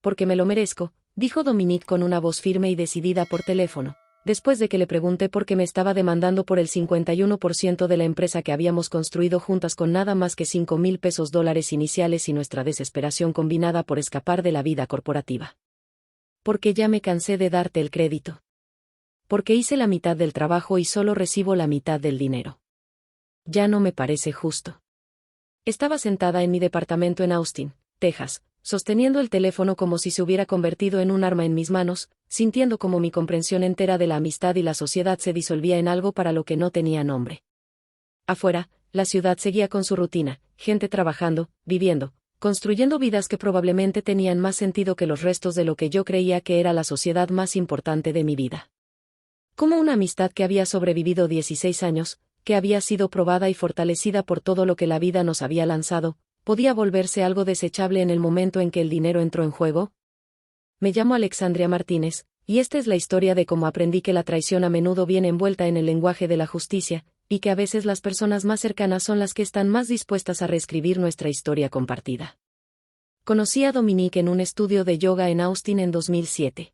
porque me lo merezco, dijo Dominique con una voz firme y decidida por teléfono, después de que le pregunté por qué me estaba demandando por el 51% de la empresa que habíamos construido juntas con nada más que $5,000 iniciales y nuestra desesperación combinada por escapar de la vida corporativa. Porque ya me cansé de darte el crédito. Porque hice la mitad del trabajo y solo recibo la mitad del dinero. Ya no me parece justo. Estaba sentada en mi departamento en Austin, Texas, sosteniendo el teléfono como si se hubiera convertido en un arma en mis manos, sintiendo como mi comprensión entera de la amistad y la sociedad se disolvía en algo para lo que no tenía nombre. Afuera, la ciudad seguía con su rutina, gente trabajando, viviendo, construyendo vidas que probablemente tenían más sentido que los restos de lo que yo creía que era la sociedad más importante de mi vida. Como una amistad que había sobrevivido 16 años, que había sido probada y fortalecida por todo lo que la vida nos había lanzado, ¿podía volverse algo desechable en el momento en que el dinero entró en juego? Me llamo Alexandria Martínez, y esta es la historia de cómo aprendí que la traición a menudo viene envuelta en el lenguaje de la justicia, y que a veces las personas más cercanas son las que están más dispuestas a reescribir nuestra historia compartida. Conocí a Dominique en un estudio de yoga en Austin en 2007.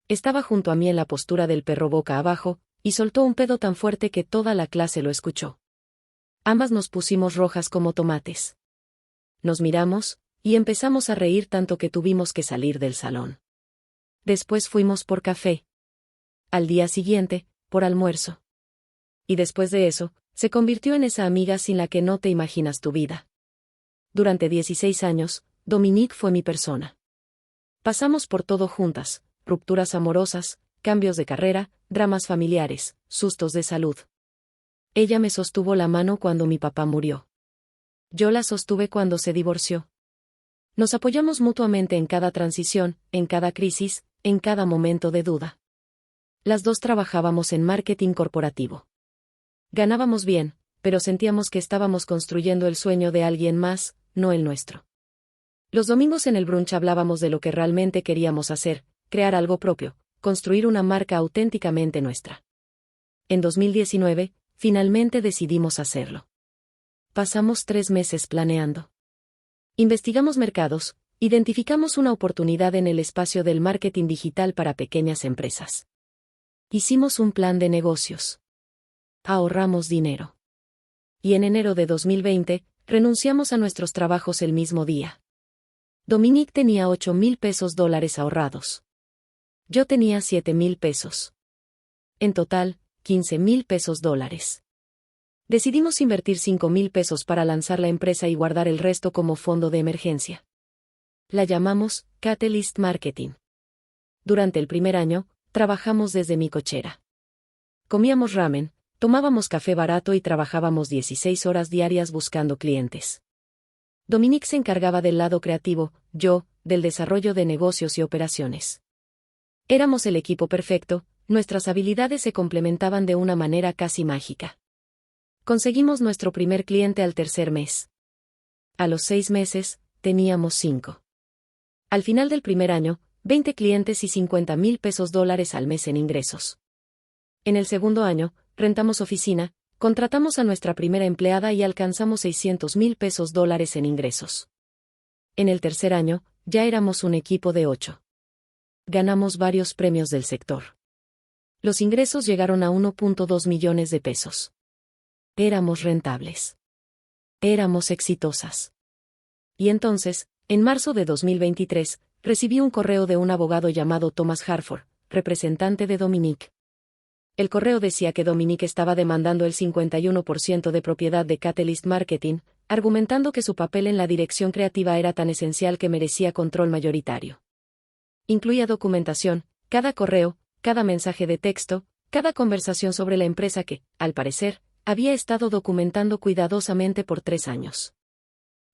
Estaba junto a mí en la postura del perro boca abajo, y soltó un pedo tan fuerte que toda la clase lo escuchó. Ambas nos pusimos rojas como tomates. Nos miramos, y empezamos a reír tanto que tuvimos que salir del salón. Después fuimos por café. Al día siguiente, por almuerzo. Y después de eso, se convirtió en esa amiga sin la que no te imaginas tu vida. Durante 16 años, Dominique fue mi persona. Pasamos por todo juntas, rupturas amorosas, cambios de carrera, dramas familiares, sustos de salud. Ella me sostuvo la mano cuando mi papá murió. Yo la sostuve cuando se divorció. Nos apoyamos mutuamente en cada transición, en cada crisis, en cada momento de duda. Las dos trabajábamos en marketing corporativo. Ganábamos bien, pero sentíamos que estábamos construyendo el sueño de alguien más, no el nuestro. Los domingos en el brunch hablábamos de lo que realmente queríamos hacer, crear algo propio, construir una marca auténticamente nuestra. En 2019, finalmente decidimos hacerlo. Pasamos 3 meses planeando. Investigamos mercados, identificamos una oportunidad en el espacio del marketing digital para pequeñas empresas. Hicimos un plan de negocios. Ahorramos dinero. Y en enero de 2020, renunciamos a nuestros trabajos el mismo día. Dominique tenía $8,000 ahorrados. Yo tenía $7,000. En total, $15,000. Decidimos invertir $5,000 para lanzar la empresa y guardar el resto como fondo de emergencia. La llamamos Catalyst Marketing. Durante el primer año, trabajamos desde mi cochera. Comíamos ramen, tomábamos café barato y trabajábamos 16 horas diarias buscando clientes. Dominique se encargaba del lado creativo, yo, del desarrollo de negocios y operaciones. Éramos el equipo perfecto, nuestras habilidades se complementaban de una manera casi mágica. Conseguimos nuestro primer cliente al tercer mes. A los 6 meses, teníamos 5. Al final del primer año, 20 clientes y $50,000 al mes en ingresos. En el segundo año, rentamos oficina, contratamos a nuestra primera empleada y alcanzamos $600,000 en ingresos. En el tercer año, ya éramos un equipo de 8. Ganamos varios premios del sector. Los ingresos llegaron a $1.2 millones. Éramos rentables. Éramos exitosas. Y entonces, en marzo de 2023, recibí un correo de un abogado llamado Thomas Harford, representante de Dominique. El correo decía que Dominique estaba demandando el 51% de propiedad de Catalyst Marketing, argumentando que su papel en la dirección creativa era tan esencial que merecía control mayoritario. Incluía documentación, cada correo, cada mensaje de texto, cada conversación sobre la empresa que, al parecer, había estado documentando cuidadosamente por 3 años.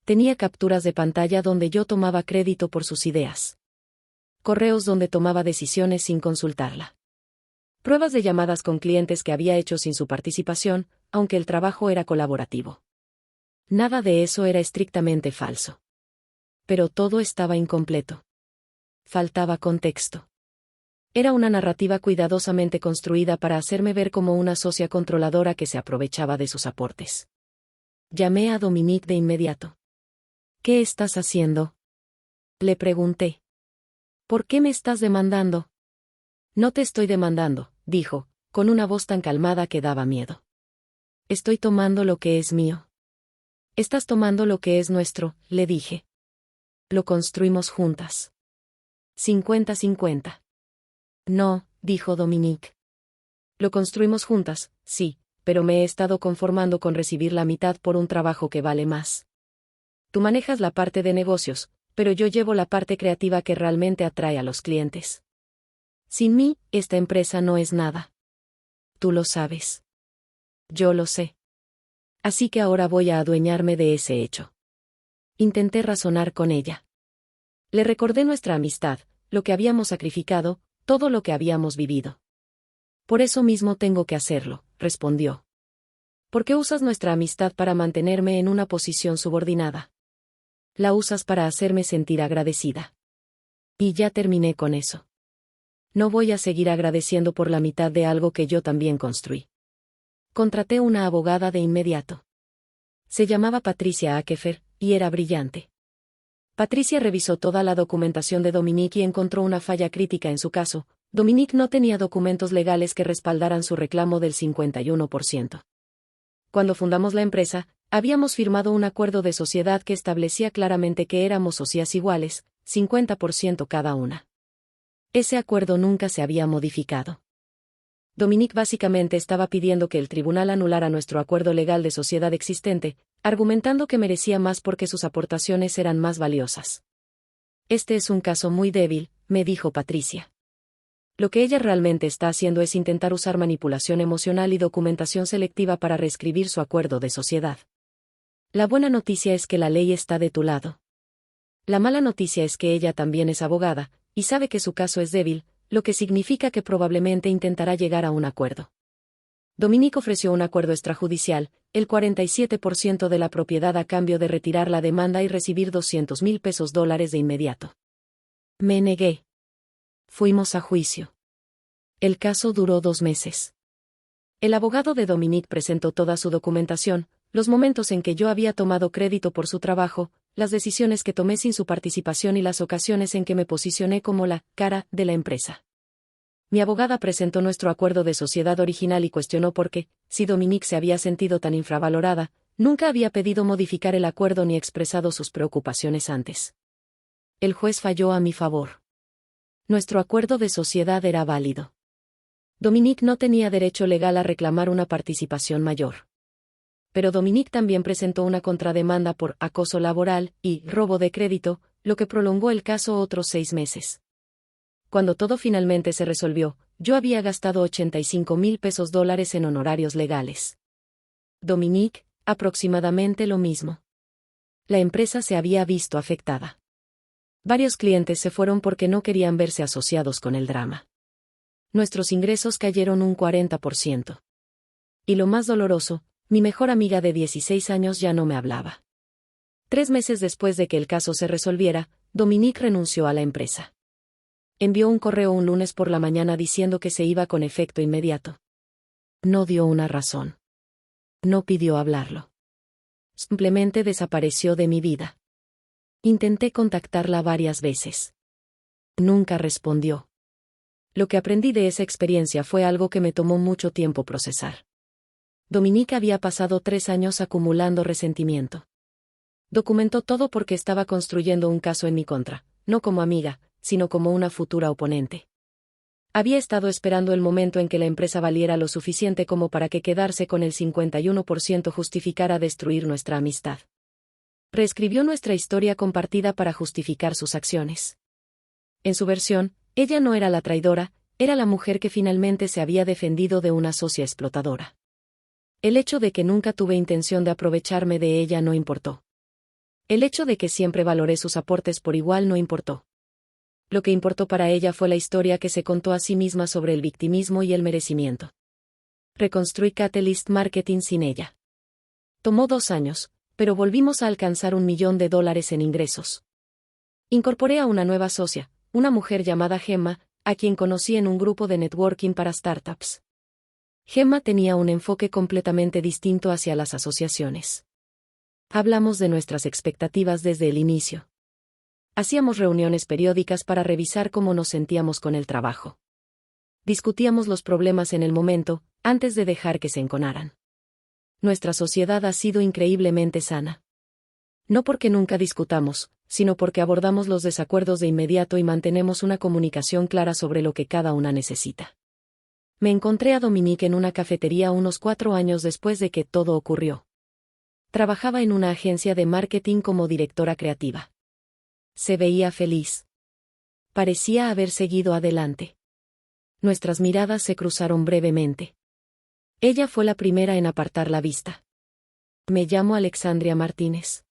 Tenía capturas de pantalla donde yo tomaba crédito por sus ideas. Correos donde tomaba decisiones sin consultarla. Pruebas de llamadas con clientes que había hecho sin su participación, aunque el trabajo era colaborativo. Nada de eso era estrictamente falso. Pero todo estaba incompleto. Faltaba contexto. Era una narrativa cuidadosamente construida para hacerme ver como una socia controladora que se aprovechaba de sus aportes. Llamé a Dominique de inmediato. ¿Qué estás haciendo?, le pregunté. ¿Por qué me estás demandando? No te estoy demandando, dijo, con una voz tan calmada que daba miedo. Estoy tomando lo que es mío. Estás tomando lo que es nuestro, le dije. Lo construimos juntas. 50-50. No, dijo Dominique. Lo construimos juntas, sí, pero me he estado conformando con recibir la mitad por un trabajo que vale más. Tú manejas la parte de negocios, pero yo llevo la parte creativa que realmente atrae a los clientes. Sin mí, esta empresa no es nada. Tú lo sabes. Yo lo sé. Así que ahora voy a adueñarme de ese hecho. Intenté razonar con ella. Le recordé nuestra amistad, lo que habíamos sacrificado, todo lo que habíamos vivido. Por eso mismo tengo que hacerlo, respondió. ¿Por qué usas nuestra amistad para mantenerme en una posición subordinada? La usas para hacerme sentir agradecida. Y ya terminé con eso. No voy a seguir agradeciendo por la mitad de algo que yo también construí. Contraté una abogada de inmediato. Se llamaba Patricia Akefer, y era brillante. Patricia revisó toda la documentación de Dominique y encontró una falla crítica en su caso. Dominique no tenía documentos legales que respaldaran su reclamo del 51%. Cuando fundamos la empresa, habíamos firmado un acuerdo de sociedad que establecía claramente que éramos socias iguales, 50% cada una. Ese acuerdo nunca se había modificado. Dominique básicamente estaba pidiendo que el tribunal anulara nuestro acuerdo legal de sociedad existente, argumentando que merecía más porque sus aportaciones eran más valiosas. Este es un caso muy débil, me dijo Patricia. Lo que ella realmente está haciendo es intentar usar manipulación emocional y documentación selectiva para reescribir su acuerdo de sociedad. La buena noticia es que la ley está de tu lado. La mala noticia es que ella también es abogada, y sabe que su caso es débil, lo que significa que probablemente intentará llegar a un acuerdo. Dominique ofreció un acuerdo extrajudicial, el 47% de la propiedad a cambio de retirar la demanda y recibir $200,000 de inmediato. Me negué. Fuimos a juicio. El caso duró 2 meses. El abogado de Dominique presentó toda su documentación, los momentos en que yo había tomado crédito por su trabajo, las decisiones que tomé sin su participación y las ocasiones en que me posicioné como la cara de la empresa. Mi abogada presentó nuestro acuerdo de sociedad original y cuestionó por qué, si Dominique se había sentido tan infravalorada, nunca había pedido modificar el acuerdo ni expresado sus preocupaciones antes. El juez falló a mi favor. Nuestro acuerdo de sociedad era válido. Dominique no tenía derecho legal a reclamar una participación mayor. Pero Dominique también presentó una contrademanda por acoso laboral y robo de crédito, lo que prolongó el caso otros 6 meses. Cuando todo finalmente se resolvió, yo había gastado $85,000 en honorarios legales. Dominique, aproximadamente lo mismo. La empresa se había visto afectada. Varios clientes se fueron porque no querían verse asociados con el drama. Nuestros ingresos cayeron un 40%. Y lo más doloroso, mi mejor amiga de 16 años ya no me hablaba. 3 meses después de que el caso se resolviera, Dominique renunció a la empresa. Envió un correo un lunes por la mañana diciendo que se iba con efecto inmediato. No dio una razón. No pidió hablarlo. Simplemente desapareció de mi vida. Intenté contactarla varias veces. Nunca respondió. Lo que aprendí de esa experiencia fue algo que me tomó mucho tiempo procesar. Dominique había pasado 3 años acumulando resentimiento. Documentó todo porque estaba construyendo un caso en mi contra, no como amiga, sino como una futura oponente. Había estado esperando el momento en que la empresa valiera lo suficiente como para que quedarse con el 51% justificara destruir nuestra amistad. Reescribió nuestra historia compartida para justificar sus acciones. En su versión, ella no era la traidora, era la mujer que finalmente se había defendido de una socia explotadora. El hecho de que nunca tuve intención de aprovecharme de ella no importó. El hecho de que siempre valoré sus aportes por igual no importó. Lo que importó para ella fue la historia que se contó a sí misma sobre el victimismo y el merecimiento. Reconstruí Catalyst Marketing sin ella. Tomó 2 años, pero volvimos a alcanzar $1 millón en ingresos. Incorporé a una nueva socia, una mujer llamada Gemma, a quien conocí en un grupo de networking para startups. Gemma tenía un enfoque completamente distinto hacia las asociaciones. Hablamos de nuestras expectativas desde el inicio. Hacíamos reuniones periódicas para revisar cómo nos sentíamos con el trabajo. Discutíamos los problemas en el momento, antes de dejar que se enconaran. Nuestra sociedad ha sido increíblemente sana. No porque nunca discutamos, sino porque abordamos los desacuerdos de inmediato y mantenemos una comunicación clara sobre lo que cada una necesita. Me encontré a Dominique en una cafetería unos 4 años después de que todo ocurrió. Trabajaba en una agencia de marketing como directora creativa. Se veía feliz. Parecía haber seguido adelante. Nuestras miradas se cruzaron brevemente. Ella fue la primera en apartar la vista. Me llamo Alexandria Martínez.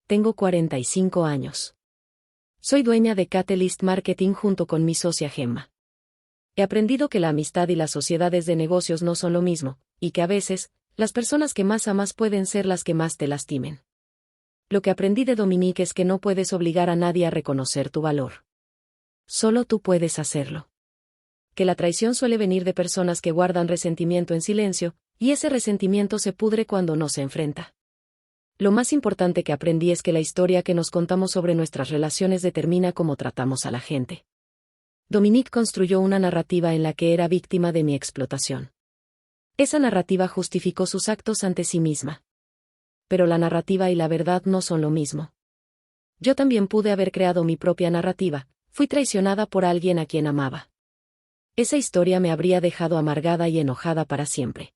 Tengo 45 años. Soy dueña de Catalyst Marketing junto con mi socia Gemma. He aprendido que la amistad y las sociedades de negocios no son lo mismo, y que a veces, las personas que más amas pueden ser las que más te lastimen. Lo que aprendí de Dominique es que no puedes obligar a nadie a reconocer tu valor. Solo tú puedes hacerlo. Que la traición suele venir de personas que guardan resentimiento en silencio, y ese resentimiento se pudre cuando no se enfrenta. Lo más importante que aprendí es que la historia que nos contamos sobre nuestras relaciones determina cómo tratamos a la gente. Dominique construyó una narrativa en la que era víctima de mi explotación. Esa narrativa justificó sus actos ante sí misma. Pero la narrativa y la verdad no son lo mismo. Yo también pude haber creado mi propia narrativa, fui traicionada por alguien a quien amaba. Esa historia me habría dejado amargada y enojada para siempre.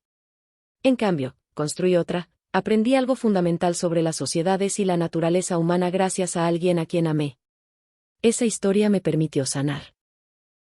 En cambio, construí otra. Aprendí algo fundamental sobre las sociedades y la naturaleza humana gracias a alguien a quien amé. Esa historia me permitió sanar.